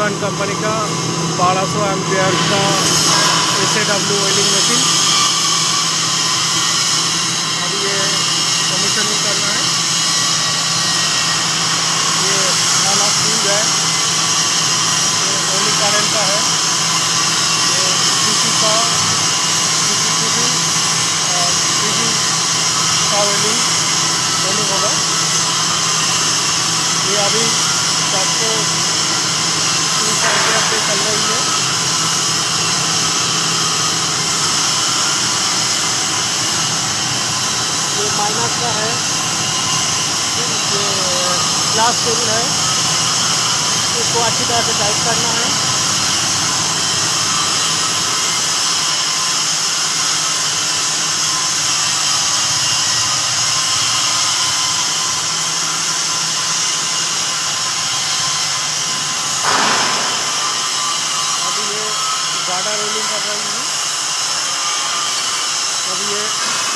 One company का 1200 ampere का SAW oiling machine. अब ये कमीशनिंग करना है। ये ऑन ऑफ फ्यूज है, ये ऑयलिंग करंट का है, ये सीसी का CCTV और CG का ऑयलिंग दोनों होगा। ये अभी 430 एम्पियर पे चल रही है। ये माइनस का है, ये ग्लास केबल है, इसको अच्छी तरह से टाइट करना है। अभी ये गार्डर रोलिंग कर रही है। अभी ये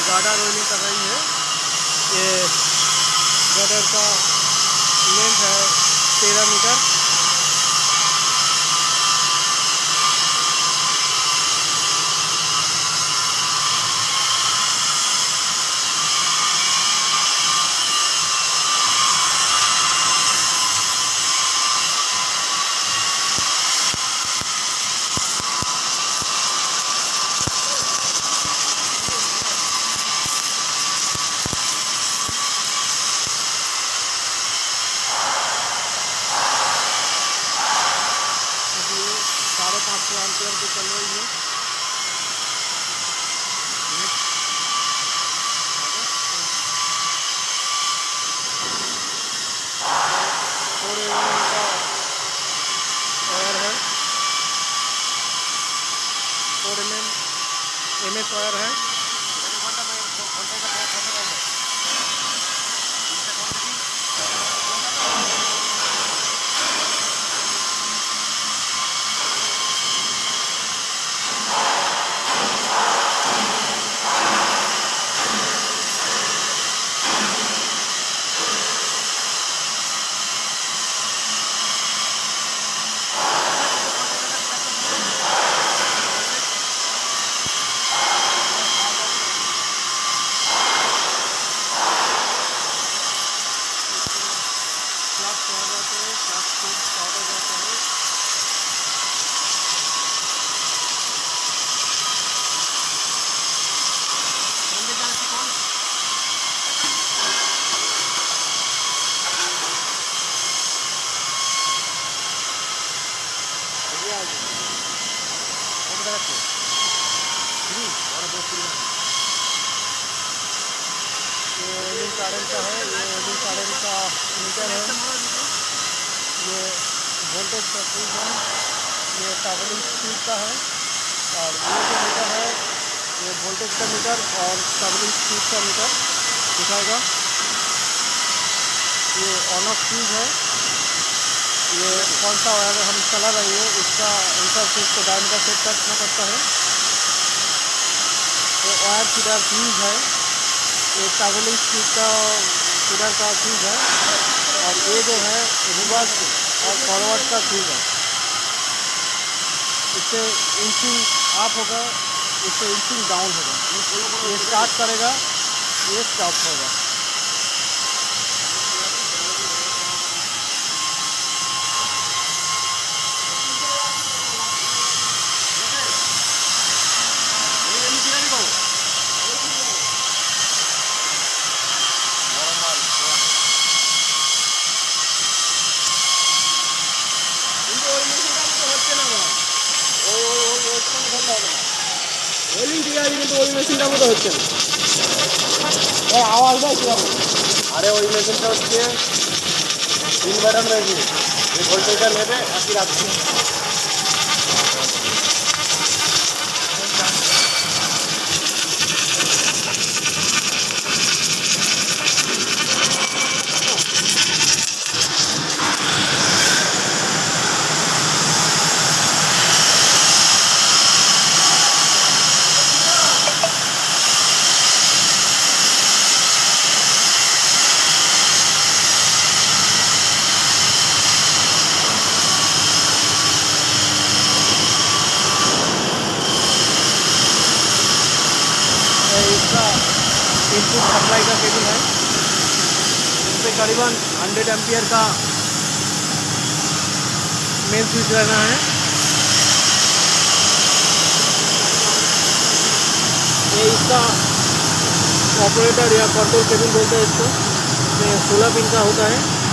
गार्डर रोलिंग कर रही है। ये गार्डर का लेंथ है 13 मीटर। अभी ये 550 एम्पियर पे चल रही है। और ये का वायर है, 4 MS वायर है। फ्लक्स आ जाते हैं, फ्लक्स खूब स्टार्ट हो जाता है। ये ऑयलिंग करंट का है, ये ऑयलिंग करंट का मीटर है, ये वोल्टेज का फ्यूज है, ये ट्रैवलिंग स्पीड का है। और ये जो मीटर है ये वोल्टेज का मीटर और ट्रैवलिंग स्पीड का मीटर दिखाएगा। ये ऑन ऑफ फ्यूज है, ये कौन सा वायर हम चला रही है इसका इंटरफेस को डायमीटर सेट करना पड़ता है। ये वायर फीडर फ्यूज है, ये ट्रैवलिंग स्पीड का फीडर का फ्यूज है। और ये जो है रिवर्स और फॉरवर्ड का फ्यूज है। इससे इंचिंग अप होगा, इससे इंचिंग डाउन होगा। ये स्टार्ट करेगा, ये स्टॉप होगा। ওয়েল্ডিং ঠিক আছে, কিন্তু ওই মেশিনটার মতো হচ্ছে না। ওর আওয়াজটা কীরকম? আরে ওই মেশিনটা হচ্ছে 3 বাটন মেশিন, এই ভোল্টেজটা নেবে একই রাখছে। का इनपुट सप्लाई का केबल है। इस पर करीबन 100 एम्पियर का मेन स्विच रहना है। ये इसका ऑपरेटर या कंट्रोल केबल बोलते हैं इसको। इसमें 16 पिन का होता है।